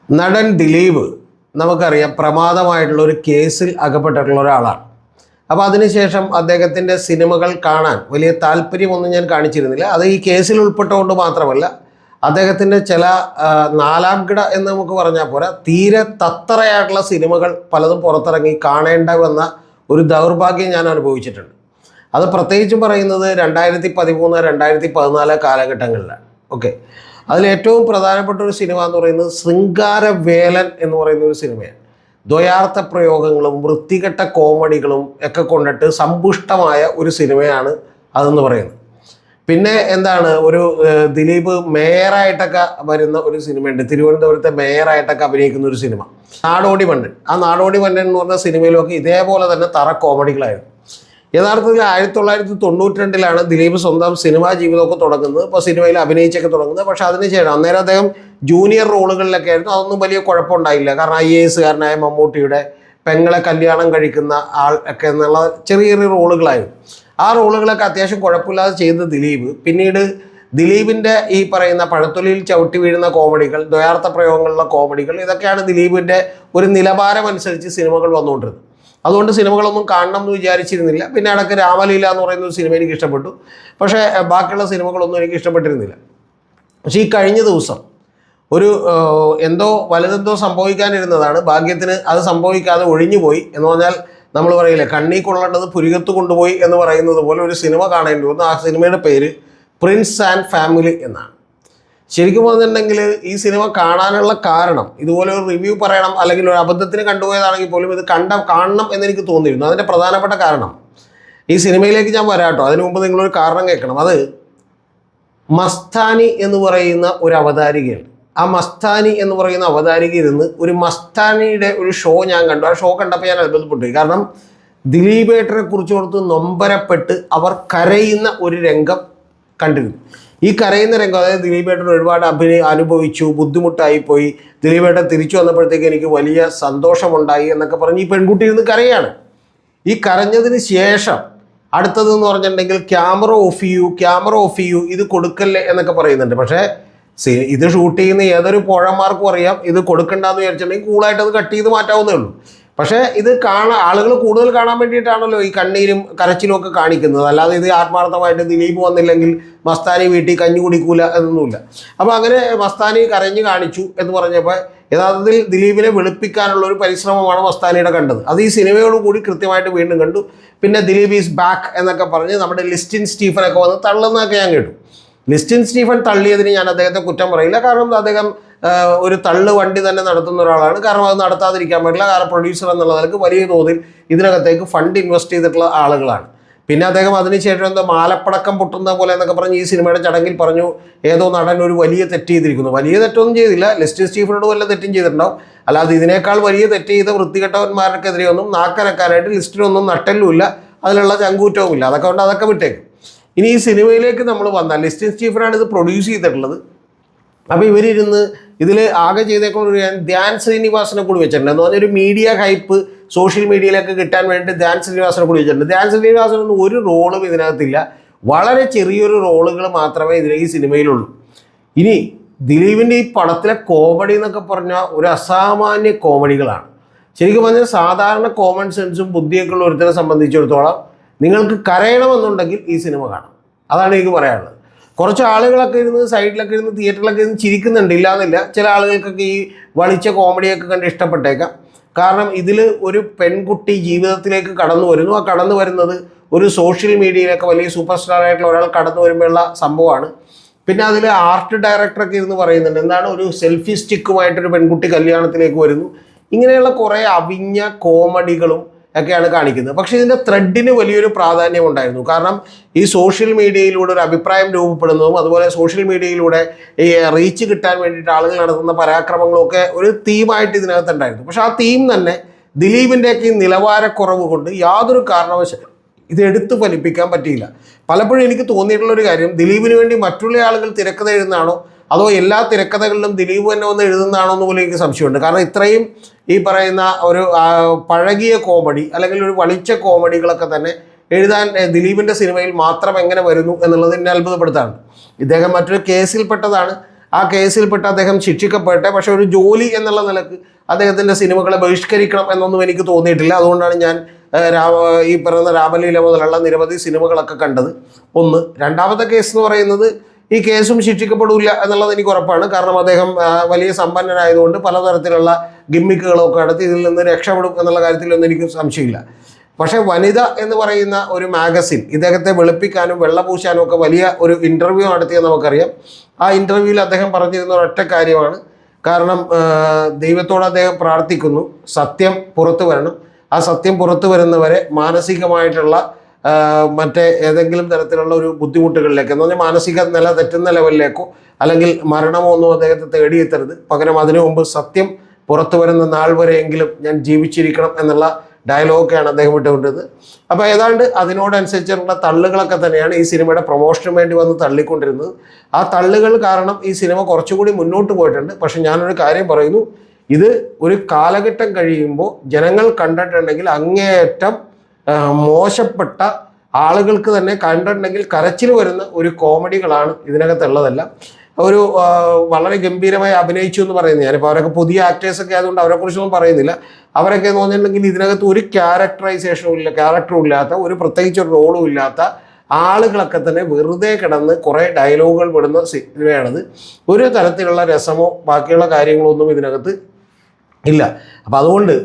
നടൻ ദിലീപ് നമുക്കറിയാം പ്രമാദമായിട്ടുള്ള ഒരു കേസിൽ അകപ്പെട്ടിട്ടുള്ള ഒരാളാണ്. അപ്പോൾ അതിനുശേഷം അദ്ദേഹത്തിൻ്റെ സിനിമകൾ കാണാൻ വലിയ താല്പര്യമൊന്നും ഞാൻ കാണിച്ചിരുന്നില്ല. അത് ഈ കേസിൽ ഉൾപ്പെട്ടുകൊണ്ട് മാത്രമല്ല, അദ്ദേഹത്തിൻ്റെ ചില നാലാം കിട എന്ന് നമുക്ക് പറഞ്ഞാൽ പോരാ, തീരെ തത്തറയായിട്ടുള്ള സിനിമകൾ പലതും പുറത്തിറങ്ങി കാണേണ്ട വന്ന ഒരു ദൗർഭാഗ്യം ഞാൻ അനുഭവിച്ചിട്ടുണ്ട്. അത് പ്രത്യേകിച്ചും പറയുന്നത് 2013, 2014 കാലഘട്ടങ്ങളിലാണ്. ഓക്കെ, അതിലേറ്റവും പ്രധാനപ്പെട്ട ഒരു സിനിമ എന്ന് പറയുന്നത് ശൃംഗാരവേലൻ എന്ന് പറയുന്ന ഒരു സിനിമയാണ്. ദ്വയാർത്ഥ പ്രയോഗങ്ങളും വൃത്തികെട്ട കോമഡികളും ഒക്കെ കൊണ്ടിട്ട് സമ്പുഷ്ടമായ ഒരു സിനിമയാണ് അതെന്ന് പറയുന്നത്. പിന്നെ എന്താണ്, ഒരു ദിലീപ് മേയറായിട്ടൊക്കെ വരുന്ന ഒരു സിനിമയുണ്ട്, തിരുവനന്തപുരത്തെ മേയറായിട്ടൊക്കെ അഭിനയിക്കുന്ന ഒരു സിനിമ, നാടോടി മന്നൻ. ആ നാടോടി മന്നൻ എന്ന് പറഞ്ഞ സിനിമയിലൊക്കെ ഇതേപോലെ തന്നെ തറ കോമഡികളായിരുന്നു. യഥാർത്ഥത്തിൽ 1992 ദിലീപ് സ്വന്തം സിനിമാ ജീവിതമൊക്കെ തുടങ്ങുന്നത്, ഇപ്പോൾ സിനിമയിൽ അഭിനയിച്ചൊക്കെ തുടങ്ങുന്നത്. പക്ഷേ അതിനുശേഷം അന്നേരം അദ്ദേഹം ജൂനിയർ റോളുകളിലൊക്കെ ആയിരുന്നു. അതൊന്നും വലിയ കുഴപ്പമുണ്ടായില്ല. കാരണം IAS കാരനായ മമ്മൂട്ടിയുടെ പെങ്ങളെ കല്യാണം കഴിക്കുന്ന ആൾ ഒക്കെ എന്നുള്ള ചെറിയ ചെറിയ റോളുകളായിരുന്നു. ആ റോളുകളൊക്കെ അത്യാവശ്യം കുഴപ്പമില്ലാതെ ചെയ്ത ദിലീപ് പിന്നീട് ദിലീപിൻ്റെ ഈ പറയുന്ന പഴത്തൊലിയിൽ ചവിട്ടി വീഴുന്ന കോമഡികൾ, ദ്വയാർത്ഥ പ്രയോഗങ്ങളിലുള്ള കോമഡികൾ, ഇതൊക്കെയാണ് ദിലീപിൻ്റെ ഒരു നിലവാരമനുസരിച്ച് സിനിമകൾ വന്നുകൊണ്ടിരുന്നത്. അതുകൊണ്ട് സിനിമകളൊന്നും കാണണം എന്ന് വിചാരിച്ചിരുന്നില്ല. പിന്നെ ഇടയ്ക്ക് രാമലീല എന്ന് പറയുന്ന ഒരു സിനിമ എനിക്ക് ഇഷ്ടപ്പെട്ടു. പക്ഷേ ബാക്കിയുള്ള സിനിമകളൊന്നും എനിക്ക് ഇഷ്ടപ്പെട്ടിരുന്നില്ല. പക്ഷേ ഈ കഴിഞ്ഞ ദിവസം ഒരു വലുതെന്തോ സംഭവിക്കാനിരുന്നതാണ്. ഭാഗ്യത്തിന് അത് സംഭവിക്കാതെ ഒഴിഞ്ഞുപോയി എന്ന് പറഞ്ഞാൽ, നമ്മൾ പറയില്ലേ കണ്ണീ കൊള്ളേണ്ടത് പുരികത്ത് കൊണ്ടുപോയി എന്ന് പറയുന്നത് പോലെ ഒരു സിനിമ കാണേണ്ടി വന്നു. ആ സിനിമയുടെ പേര് പ്രിൻസ് ആൻഡ് ഫാമിലി എന്നാണ്. ശരിക്കും പറഞ്ഞിട്ടുണ്ടെങ്കിൽ ഈ സിനിമ കാണാനുള്ള കാരണം, ഇതുപോലെ ഒരു റിവ്യൂ പറയണം അല്ലെങ്കിൽ ഒരു അബദ്ധത്തിന് കണ്ടുപോയതാണെങ്കിൽ പോലും ഇത് കാണണം എന്നെനിക്ക് തോന്നിയിരുന്നു. അതിൻ്റെ പ്രധാനപ്പെട്ട കാരണം, ഈ സിനിമയിലേക്ക് ഞാൻ വരാട്ടോ, അതിനു മുമ്പ് നിങ്ങളൊരു കാരണം കേൾക്കണം. അത് മസ്താനി എന്ന് പറയുന്ന ഒരു അവതാരികയുണ്ട്. ആ മസ്താനി എന്ന് പറയുന്ന അവതാരിക ഇരുന്ന് ഒരു മസ്താനിയുടെ ഒരു ഷോ ഞാൻ കണ്ടു. ആ ഷോ കണ്ടപ്പോൾ ഞാൻ അത്ഭുതപ്പെട്ടു. കാരണം ദിലീപേട്ടനെ കുറിച്ച് കൊടുത്ത് നൊമ്പരപ്പെട്ട് അവർ കരയുന്ന ഒരു രംഗം കണ്ടിരുന്നു. ഈ കരയുന്ന രംഗം, അതായത് ദിലീപേട്ടൻ ഒരുപാട് അനുഭവിച്ചു, ബുദ്ധിമുട്ടായിപ്പോയി, ദിലീപേട്ടൻ തിരിച്ചു വന്നപ്പോഴത്തേക്ക് എനിക്ക് വലിയ സന്തോഷമുണ്ടായി എന്നൊക്കെ പറഞ്ഞ് ഈ പെൺകുട്ടി ഇരുന്ന് കരയാണ്. ഈ കരഞ്ഞതിന് ശേഷം അടുത്തതെന്ന് പറഞ്ഞിട്ടുണ്ടെങ്കിൽ ക്യാമറ ഓഫ് ചെയ്യൂ, ഇത് കൊടുക്കല്ലേ എന്നൊക്കെ പറയുന്നുണ്ട്. പക്ഷേ ഇത് ഷൂട്ട് ചെയ്യുന്ന ഏതൊരു പോഴന്മാർക്കും അറിയാം ഇത് കൊടുക്കണ്ടെന്ന് വിചാരിച്ചിട്ടുണ്ടെങ്കിൽ കൂളായിട്ട് അത് കട്ട് ചെയ്ത് മാറ്റാവുന്നേ ഉള്ളൂ. പക്ഷേ ഇത് ആളുകൾ കൂടുതൽ കാണാൻ വേണ്ടിയിട്ടാണല്ലോ ഈ കണ്ണീരും കരച്ചിലും ഒക്കെ കാണിക്കുന്നത്. അല്ലാതെ ഇത് ആത്മാർത്ഥമായിട്ട് ദിലീപ് വന്നില്ലെങ്കിൽ മസ്താനി വീട്ടിൽ കഞ്ഞി കുടിക്കൂല എന്നൊന്നുമില്ല. അപ്പോൾ അങ്ങനെ മസ്താനി കരഞ്ഞു കാണിച്ചു എന്ന് പറഞ്ഞപ്പോൾ യഥാർത്ഥത്തിൽ ദിലീപിനെ വെളുപ്പിക്കാനുള്ള ഒരു പരിശ്രമമാണ് മസ്താനിയുടെ കണ്ടത്. അത് ഈ സിനിമയോടുകൂടി കൃത്യമായിട്ട് വീണ്ടും കണ്ടു. പിന്നെ ദിലീപ് ഈസ് ബാക്ക് എന്നൊക്കെ പറഞ്ഞ് നമ്മുടെ ലിസ്റ്റിൻ സ്റ്റീഫനൊക്കെ വന്ന് തള്ളുന്നതൊക്കെ ഞാൻ കേട്ടു. ലിസ്റ്റിൻ സ്റ്റീഫൻ തള്ളിയതിന് ഞാൻ അദ്ദേഹത്തെ കുറ്റം പറയില്ല. കാരണം അദ്ദേഹം ഒരു തള്ളു വണ്ടി തന്നെ നടത്തുന്ന ഒരാളാണ്. കാരണം അത് നടത്താതിരിക്കാൻ പറ്റില്ല. കാരണം പ്രൊഡ്യൂസർ എന്നുള്ള നിലക്ക് വലിയ തോതിൽ ഇതിനകത്തേക്ക് ഫണ്ട് ഇൻവെസ്റ്റ് ചെയ്തിട്ടുള്ള ആളുകളാണ്. പിന്നെ അദ്ദേഹം അതിനുശേഷം മാലപ്പടക്കം പൊട്ടുന്ന പോലെ എന്നൊക്കെ പറഞ്ഞ് ഈ സിനിമയുടെ ചടങ്ങിൽ പറഞ്ഞു ഏതോ നടൻ ഒരു വലിയ തെറ്റ് ചെയ്തിരിക്കുന്നു. വലിയ തെറ്റൊന്നും ചെയ്തില്ല. ലിസ്റ്റിൻ സ്റ്റീഫനോട് വല്ല തെറ്റും ചെയ്തിട്ടുണ്ടാവും. അല്ലാതെ ഇതിനേക്കാൾ വലിയ തെറ്റ് ചെയ്ത വൃത്തികെട്ടവന്മാർക്കെതിരെ ഒന്നും നാക്കനക്കാനായിട്ട് ലിസ്റ്റിനൊന്നും നട്ടെല്ലുമില്ല, അതിലുള്ള ചങ്കൂറ്റവുമില്ല. അതൊക്കെ കൊണ്ട് അതൊക്കെ വിട്ടേക്കും. ഇനി ഈ സിനിമയിലേക്ക് നമ്മൾ വന്നാൽ, ലിസ്റ്റിൻ സ്റ്റീഫനാണ് ഇത് പ്രൊഡ്യൂസ് ചെയ്തിട്ടുള്ളത്. അപ്പോൾ ഇവരിരുന്ന് ഇതിൽ ആകെ ചെയ്തേക്കൊണ്ട് ധ്യാൻ ശ്രീനിവാസനെ കൂടി വെച്ചിട്ടുണ്ട്. എന്ന് പറഞ്ഞാൽ ഒരു മീഡിയ ഹൈപ്പ് സോഷ്യൽ മീഡിയയിലേക്ക് കിട്ടാൻ വേണ്ടി ധ്യാൻ ശ്രീനിവാസനെ കൂടി വെച്ചിട്ടുണ്ട്. ധ്യാൻ ശ്രീനിവാസനൊന്നും ഒരു റോളും ഇതിനകത്തില്ല. വളരെ ചെറിയൊരു റോളുകൾ മാത്രമേ ഈ സിനിമയിലുള്ളൂ. ഇനി ദിലീപിൻ്റെ ഈ പടത്തിലെ കോമഡി എന്നൊക്കെ പറഞ്ഞാൽ ഒരു അസാമാന്യ കോമഡികളാണ്. ശരിക്കും പറഞ്ഞാൽ സാധാരണ കോമൺ സെൻസും ബുദ്ധിയൊക്കെ ഉള്ള ഒരുത്തരെ സംബന്ധിച്ചിടത്തോളം നിങ്ങൾക്ക് കരയണമെന്നുണ്ടെങ്കിൽ ഈ സിനിമ കാണാം. അതാണ് എനിക്ക് പറയാനുള്ളത്. കുറച്ച് ആളുകളൊക്കെ ഇരുന്ന് സൈഡിലൊക്കെ ഇരുന്ന് തിയേറ്ററിലൊക്കെ ഇരുന്ന് ചിരിക്കുന്നുണ്ട്, ഇല്ലാന്നില്ല. ചില ആളുകൾക്കൊക്കെ ഈ വളിച്ച കോമഡിയൊക്കെ കണ്ട് ഇഷ്ടപ്പെട്ടേക്കാം. കാരണം ഇതിൽ ഒരു പെൺകുട്ടി ജീവിതത്തിലേക്ക് കടന്നു വരുന്നു. ആ കടന്നു വരുന്നത് ഒരു സോഷ്യൽ മീഡിയയിലൊക്കെ വലിയ സൂപ്പർ സ്റ്റാർ ആയിട്ടുള്ള ഒരാൾ കടന്നു വരുമ്പോഴുള്ള സംഭവമാണ്. പിന്നെ അതിൽ ആർട്ട് ഡയറക്ടറൊക്കെ ഇരുന്ന് പറയുന്നുണ്ട് എന്താണ്, ഒരു സെൽഫി സ്റ്റിക്കുമായിട്ടൊരു പെൺകുട്ടി കല്യാണത്തിലേക്ക് വരുന്നു. ഇങ്ങനെയുള്ള കുറേ അവിഞ്ഞ കോമഡികളും ഒക്കെയാണ് കാണിക്കുന്നത്. പക്ഷേ ഇതിൻ്റെ ത്രെഡിന് വലിയൊരു പ്രാധാന്യം ഉണ്ടായിരുന്നു. കാരണം ഈ സോഷ്യൽ മീഡിയയിലൂടെ ഒരു അഭിപ്രായം രൂപപ്പെടുന്നതും അതുപോലെ സോഷ്യൽ മീഡിയയിലൂടെ ഈ റീച്ച് കിട്ടാൻ വേണ്ടിയിട്ട് ആളുകൾ നടത്തുന്ന പരാക്രമങ്ങളൊക്കെ ഒരു തീമായിട്ട് ഇതിനകത്തുണ്ടായിരുന്നു. പക്ഷേ ആ തീം തന്നെ ദിലീപിൻ്റെയൊക്കെ ഈ നിലവാരക്കുറവ് കൊണ്ട് യാതൊരു കാരണവശാലും ഇത് എടുത്തു ഫലിപ്പിക്കാൻ പറ്റിയില്ല. പലപ്പോഴും എനിക്ക് തോന്നിയിട്ടുള്ളൊരു കാര്യം, ദിലീപിന് വേണ്ടി മറ്റുള്ള ആളുകൾ തിരക്കഥ എഴുതുന്നതാണോ അതോ എല്ലാ തിരക്കഥകളിലും ദിലീപ് തന്നെ വന്ന് എഴുതുന്നതാണോ എന്ന് പോലും എനിക്ക് സംശയമുണ്ട്. കാരണം ഇത്രയും ഈ പറയുന്ന ഒരു പഴകിയ കോമഡി അല്ലെങ്കിൽ ഒരു വളിച്ച കോമഡികളൊക്കെ തന്നെ എഴുതാൻ ദിലീപിൻ്റെ സിനിമയിൽ മാത്രം എങ്ങനെ വരുന്നു എന്നുള്ളത് എന്നെ അത്ഭുതപ്പെടുത്താണ്. ഇദ്ദേഹം മറ്റൊരു കേസിൽപ്പെട്ടതാണ്. ആ കേസിൽപ്പെട്ട് അദ്ദേഹം ശിക്ഷിക്കപ്പെട്ടെ. പക്ഷെ ഒരു ജോലി എന്നുള്ള നിലക്ക് അദ്ദേഹത്തിൻ്റെ സിനിമകളെ ബഹിഷ്കരിക്കണം എന്നൊന്നും എനിക്ക് തോന്നിയിട്ടില്ല. അതുകൊണ്ടാണ് ഞാൻ ഈ പറയുന്ന രാമലീല മുതലുള്ള നിരവധി സിനിമകളൊക്കെ കണ്ടത്. ഒന്ന്. രണ്ടാമത്തെ കേസ് എന്ന് പറയുന്നത് ഈ കേസും ശിക്ഷിക്കപ്പെടില്ല എന്നുള്ളത് എനിക്ക് ഉറപ്പാണ്. കാരണം അദ്ദേഹം വലിയ സമ്പന്നനായതുകൊണ്ട് പലതരത്തിലുള്ള ഗിമ്മിക്കുകളൊക്കെ നടത്തി ഇതിൽ നിന്ന് രക്ഷപ്പെടും എന്നുള്ള കാര്യത്തിലൊന്നും എനിക്ക് സംശയമില്ല. പക്ഷേ വനിത എന്ന് പറയുന്ന ഒരു മാഗസിൻ ഇദ്ദേഹത്തെ വെളുപ്പിക്കാനും വെള്ളപൂശാനും ഒക്കെ വലിയ ഒരു ഇൻ്റർവ്യൂ നടത്തിയെന്ന് നമുക്കറിയാം. ആ ഇൻ്റർവ്യൂവിൽ അദ്ദേഹം പറഞ്ഞിരുന്ന ഒരൊറ്റ കാര്യമാണ്. കാരണം ദൈവത്തോട് അദ്ദേഹം പ്രാർത്ഥിക്കുന്നു, സത്യം പുറത്തു വരണം. ആ സത്യം പുറത്തു വരുന്നവരെ മാനസികമായിട്ടുള്ള മറ്റേ ഏതെങ്കിലും തരത്തിലുള്ള ഒരു ബുദ്ധിമുട്ടുകളിലേക്ക് എന്ന് പറഞ്ഞാൽ മാനസിക നില തെറ്റുന്ന ലെവലിലേക്കോ അല്ലെങ്കിൽ മരണമോ ഒന്നും അദ്ദേഹത്തെ തേടിയെത്തരുത്. പകരം അതിനു മുമ്പ് സത്യം പുറത്തു വരുന്ന നാൾ വരെയെങ്കിലും ഞാൻ ജീവിച്ചിരിക്കണം എന്നുള്ള ഡയലോഗൊക്കെയാണ് അദ്ദേഹം ഇട്ടുകൊണ്ടിരുന്നത്. അപ്പോൾ ഏതാണ്ട് അതിനോടനുസരിച്ചുള്ള തള്ളുകളൊക്കെ തന്നെയാണ് ഈ സിനിമയുടെ പ്രൊമോഷന് വേണ്ടി വന്ന് തള്ളിക്കൊണ്ടിരുന്നത്. ആ തള്ളുകൾ കാരണം ഈ സിനിമ കുറച്ചുകൂടി മുന്നോട്ട് പോയിട്ടുണ്ട്. പക്ഷെ ഞാനൊരു കാര്യം പറയുന്നു, ഇത് ഒരു കാലഘട്ടം കഴിയുമ്പോൾ ജനങ്ങൾ കണ്ടിട്ടുണ്ടെങ്കിൽ അങ്ങേയറ്റം മോശപ്പെട്ട ആളുകൾക്ക് തന്നെ കണ്ടിട്ടുണ്ടെങ്കിൽ കരച്ചിൽ വരുന്ന ഒരു കോമഡികളാണ് ഇതിനകത്തുള്ളതെല്ലാം. ഒരു വളരെ ഗംഭീരമായി അഭിനയിച്ചു എന്ന് പറയുന്നത് ഞാനിപ്പോൾ അവരൊക്കെ പുതിയ ആക്ടേഴ്സൊക്കെ ആയതുകൊണ്ട് അവരെക്കുറിച്ചൊന്നും പറയുന്നില്ല. അവരൊക്കെ എന്ന് പറഞ്ഞിട്ടുണ്ടെങ്കിൽ ഇതിനകത്ത് ഒരു ക്യാരക്ടറൈസേഷനും ഇല്ല, ക്യാരക്ടറും ഇല്ലാത്ത ഒരു പ്രത്യേകിച്ച് ഒരു റോളും ഇല്ലാത്ത ആളുകളൊക്കെ തന്നെ വെറുതെ കിടന്ന് കുറേ ഡയലോഗുകൾ വിടുന്ന സിനിമയാണിത്. ഒരു തരത്തിലുള്ള രസമോ ബാക്കിയുള്ള കാര്യങ്ങളോ ഒന്നും ഇതിനകത്ത് ഇല്ല. അപ്പം അതുകൊണ്ട്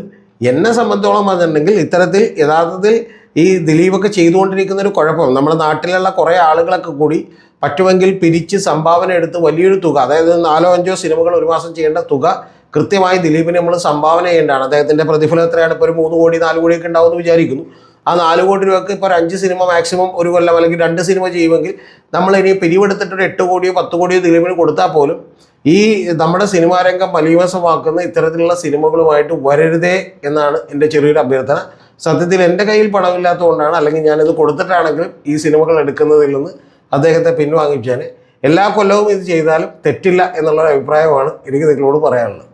എന്നെ സംബന്ധിച്ചോളം പറഞ്ഞിട്ടുണ്ടെങ്കിൽ ഇത്തരത്തിൽ യഥാർത്ഥത്തിൽ ഈ ദിലീപൊക്കെ ചെയ്തുകൊണ്ടിരിക്കുന്ന ഒരു കുഴപ്പം, നമ്മുടെ നാട്ടിലുള്ള കുറേ ആളുകളൊക്കെ കൂടി പറ്റുമെങ്കിൽ പിരിച്ച് സംഭാവന എടുത്ത് വലിയൊരു തുക, അതായത് 4-5 സിനിമകൾ ഒരു മാസം ചെയ്യേണ്ട തുക കൃത്യമായി ദിലീപിന് നമ്മൾ സംഭാവന ചെയ്യേണ്ടതാണ്. അദ്ദേഹത്തിൻ്റെ പ്രതിഫലം എത്രയാണ്? ഇപ്പോൾ ഒരു 3 കോടി 4 കോടിയൊക്കെ ഉണ്ടാവുമെന്ന് വിചാരിക്കുന്നു. ആ 4 കോടി രൂപയ്ക്ക് ഇപ്പോൾ ഒരു 5 സിനിമ മാക്സിമം ഒരു കൊല്ലം അല്ലെങ്കിൽ 2 സിനിമ ചെയ്യുമെങ്കിൽ നമ്മൾ ഇനി പിരിവെടുത്തിട്ടൊരു 8 കോടിയോ 10 കോടിയോ ദിലീപിന് കൊടുത്താൽ പോലും ഈ നമ്മുടെ സിനിമാരംഗം മലീമസമാക്കുന്ന ഇത്തരത്തിലുള്ള സിനിമകളുമായിട്ട് വരരുതേ എന്നാണ് എൻ്റെ ചെറിയൊരു അഭ്യർത്ഥന. സത്യത്തിൽ എൻ്റെ കയ്യിൽ പണമില്ലാത്തതുകൊണ്ടാണ്, അല്ലെങ്കിൽ ഞാനിത് കൊടുത്തിട്ടാണെങ്കിലും ഈ സിനിമകൾ എടുക്കുന്നതിൽ നിന്ന് അദ്ദേഹത്തെ പിൻവാങ്ങിച്ചാൽ എല്ലാ കൊല്ലവും ഇത് ചെയ്താലും തെറ്റില്ല എന്നുള്ള അഭിപ്രായമാണ് എനിക്ക് നിങ്ങളോട് പറയാനുള്ളത്.